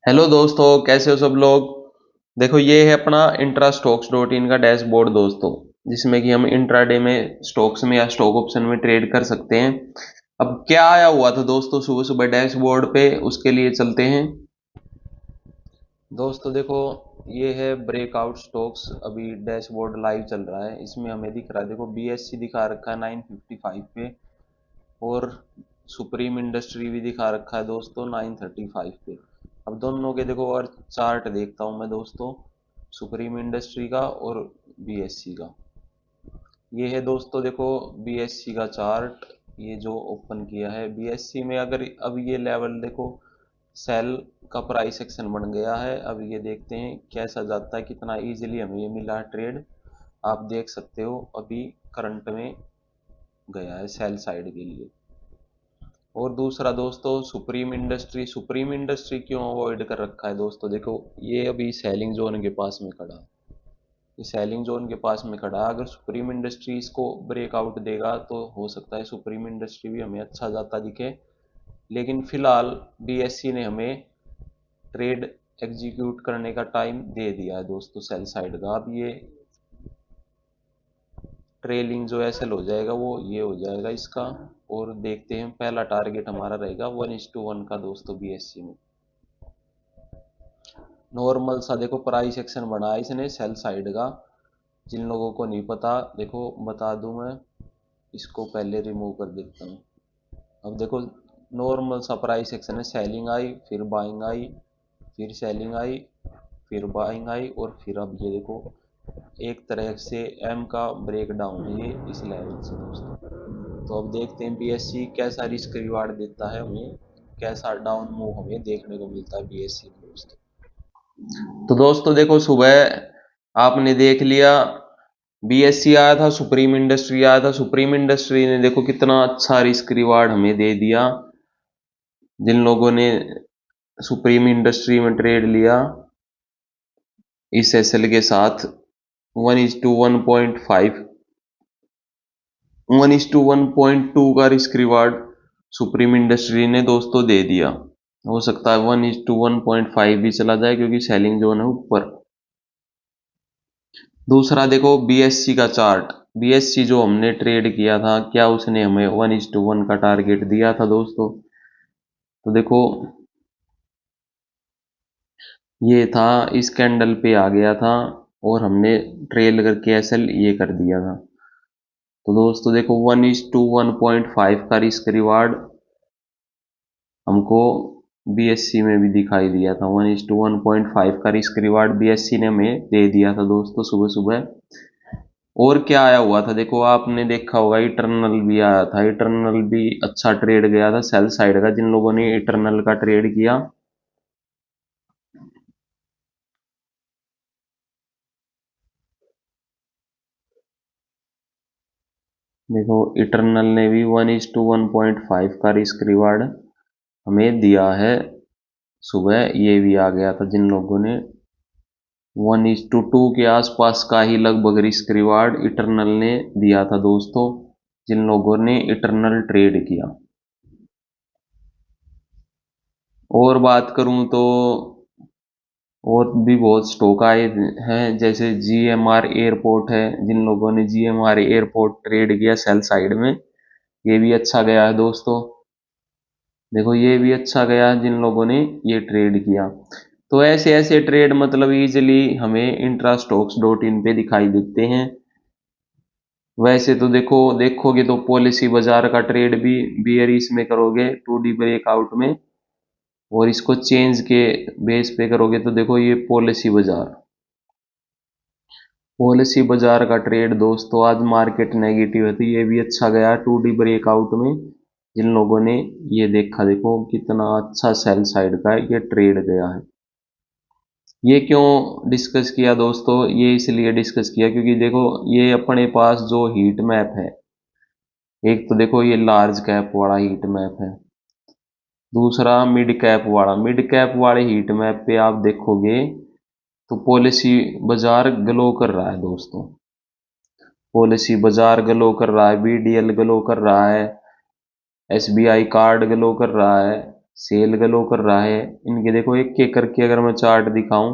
Hello दोस्तों, कैसे हो सब लोग। देखो, ये है अपना इंट्रास्टॉक्स.इन का डैशबोर्ड दोस्तों, जिसमें कि हम इंट्राडे में स्टॉक्स में या स्टॉक ऑप्शन में ट्रेड कर सकते हैं। अब क्या आया हुआ था दोस्तों सुबह सुबह डैशबोर्ड पे, उसके लिए चलते हैं। दोस्तों देखो, ये है ब्रेकआउट स्टॉक्स। अभी डैशबोर्ड लाइव चल रहा है, इसमें हमें दिख रहा है, देखो बीएससी दिखा रखा है 955 पे, और सुप्रीम इंडस्ट्री भी दिखा रखा है दोस्तों 935 पे। अब दोनों के देखो, और चार्ट देखता हूँ मैं दोस्तों, सुप्रीम इंडस्ट्री का और बीएससी का। ये है दोस्तों, देखो बीएससी का चार्ट, ये जो ओपन किया है बीएससी में। अगर अब ये लेवल देखो, सेल का प्राइस एक्शन बन गया है। अब ये देखते हैं कैसा जाता है, कितना इजीली हमें ये मिला ट्रेड। आप देख सकते हो अभी करंट में गया है सेल साइड के लिए। और दूसरा दोस्तों, सुप्रीम इंडस्ट्री क्यों अवॉइड कर रखा है दोस्तों, देखो ये अभी सेलिंग जोन के पास में खड़ा है। ये सेलिंग जोन के पास में खड़ा है। अगर सुप्रीम इंडस्ट्री इसको ब्रेकआउट देगा तो हो सकता है सुप्रीम इंडस्ट्री भी हमें अच्छा जाता दिखे। लेकिन फिलहाल बीएससी ने हमें ट्रेड एग्जीक्यूट करने का टाइम दे दिया है दोस्तों सेल साइड का। अब ये ट्रेलिंग जो एसएल हो जाएगा वो ये हो जाएगा इसका। और देखते हैं, पहला टारगेट हमारा रहेगा 1:1 का दोस्तों बीएससी में। नॉर्मल सा देखो प्राइस सेक्शन बनाया इसने सेल साइड का। जिन लोगों को नहीं पता देखो बता दूं मैं, इसको पहले रिमूव कर देता हूँ। अब देखो, नॉर्मल सा प्राइस सेक्शन है, सेलिंग आई फिर बाइंग आई, फिर सेलिंग आई, फिर बाइंग आई, और फिर अब ये देखो एक तरह से एम का ब्रेक डाउन है ये इस लेवल से दोस्तों। तो अब देखते हैं बीएससी कैसा रिस्क रिवार्ड देता है हमें, कैसा डाउन मूव हमें देखने को मिलता है बीएससी में दोस्तों। तो दोस्तों देखो, सुबह आपने देख लिया बीएससी आया था, सुप्रीम इंडस्ट्री आया था। सुप्रीम इंडस्ट्री ने देखो कितना अच्छा रिस्क रिवार्ड हमें दे दिया। जिन लोगों ने सुप्रीम इंडस्ट्री में ट्रेड लिया इस एसएल के साथ, 1:1.5 1:1.2 का रिस्क रिवार्ड सुप्रीम इंडस्ट्री ने दोस्तों दे दिया। हो सकता है 1:1.5 भी चला जाए, क्योंकि सेलिंग जोन है ऊपर। दूसरा देखो बीएससी का चार्ट। बीएससी जो हमने ट्रेड किया था, क्या उसने हमें 1:1 का टारगेट दिया था दोस्तों। तो देखो, ये था, इस कैंडल पे आ गया था, और हमने ट्रेल करके एसएल ये कर दिया था। तो दोस्तों देखो, 1:1.5 का रिस्क रिवार्ड हमको बीएससी में भी दिखाई दिया था। 1:1.5 का रिस्क रिवार्ड बीएससी ने हमें दे दिया था दोस्तों सुबह सुबह। और क्या आया हुआ था देखो, आपने देखा होगा इटरनल भी आया था। इटरनल भी अच्छा ट्रेड गया था सेल साइड का। जिन लोगों ने इटरनल का ट्रेड किया, देखो इटरनल ने भी 1:1.5 का रिस्क रिवार्ड हमें दिया है सुबह। ये भी आ गया था जिन लोगों ने 1:2 के आसपास का ही लगभग रिस्क रिवार्ड इटरनल ने दिया था दोस्तों, जिन लोगों ने इटरनल ट्रेड किया। और बात करूं तो और भी बहुत स्टॉक आए हैं, जैसे जीएमआर एयरपोर्ट है। जिन लोगों ने जीएमआर एयरपोर्ट ट्रेड किया सेल साइड में, ये भी अच्छा गया है दोस्तों। देखो ये भी अच्छा गया जिन लोगों ने ये ट्रेड किया। तो ऐसे ऐसे ट्रेड मतलब इजीली हमें इंट्रास्टॉक्स.इन पे दिखाई देते हैं। वैसे तो देखो, देखोगे तो पॉलिसी बाजार का ट्रेड भी बियरिश में करोगे 2D ब्रेकआउट में, और इसको चेंज के बेस पे करोगे तो देखो ये पॉलिसी बाजार का ट्रेड दोस्तों, आज मार्केट नेगेटिव है तो ये भी अच्छा गया 2D ब्रेकआउट में। जिन लोगों ने ये देखा, देखो कितना अच्छा सेल साइड का ये ट्रेड गया है। ये क्यों डिस्कस किया दोस्तों, ये इसलिए डिस्कस किया क्योंकि देखो ये अपने पास जो हीट मैप है, एक तो देखो ये लार्ज कैप वाला हीट मैप है, दूसरा मिड कैप वाले हीट मैप पे आप देखोगे तो पॉलिसी बाजार ग्लो कर रहा है दोस्तों। पॉलिसी बाजार ग्लो कर रहा है, बीडीएल ग्लो कर रहा है, एसबीआई कार्ड ग्लो कर रहा है, सेल ग्लो कर रहा है। इनके देखो एक एक करके अगर मैं चार्ट दिखाऊं,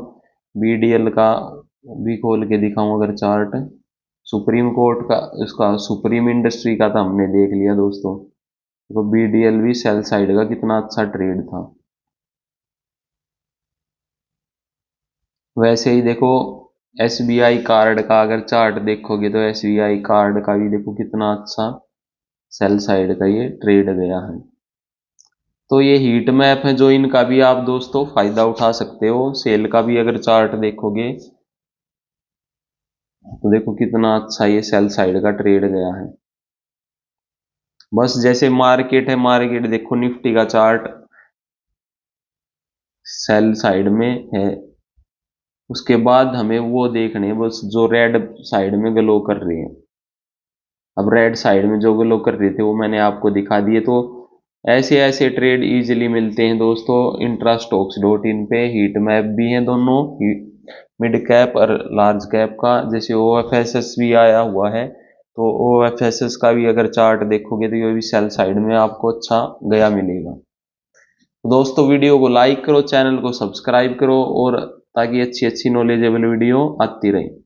बीडीएल का भी खोल के दिखाऊं अगर चार्ट, सुप्रीम कोर्ट का, इसका सुप्रीम इंडस्ट्री का तो हमने देख लिया दोस्तों। देखो बीडीएल भी सेल साइड का कितना अच्छा ट्रेड था। वैसे ही देखो एसबीआई कार्ड का अगर चार्ट देखोगे तो एसबीआई कार्ड का भी देखो कितना अच्छा सेल साइड का ये ट्रेड गया है। तो ये हीट मैप है जो इनका भी आप दोस्तों फायदा उठा सकते हो। सेल का भी अगर चार्ट देखोगे तो देखो कितना अच्छा ये सेल साइड का ट्रेड गया है। बस जैसे मार्केट है, मार्केट देखो निफ्टी का चार्ट सेल साइड में है। उसके बाद हमें वो देखने हैं बस जो रेड साइड में ग्लो कर रही है। अब रेड साइड में जो ग्लो कर रहे थे वो मैंने आपको दिखा दिए। तो ऐसे ऐसे ट्रेड इजीली मिलते हैं दोस्तों intrastocks.in पे। हीट मैप भी हैं दोनों, मिड कैप और लार्ज कैप का। जैसे OFSS भी आया हुआ है, तो OFSS का भी अगर चार्ट देखोगे तो ये भी सेल साइड में आपको अच्छा गया मिलेगा। तो दोस्तों वीडियो को लाइक करो, चैनल को सब्सक्राइब करो, और ताकि अच्छी अच्छी नॉलेजेबल वीडियो आती रहे।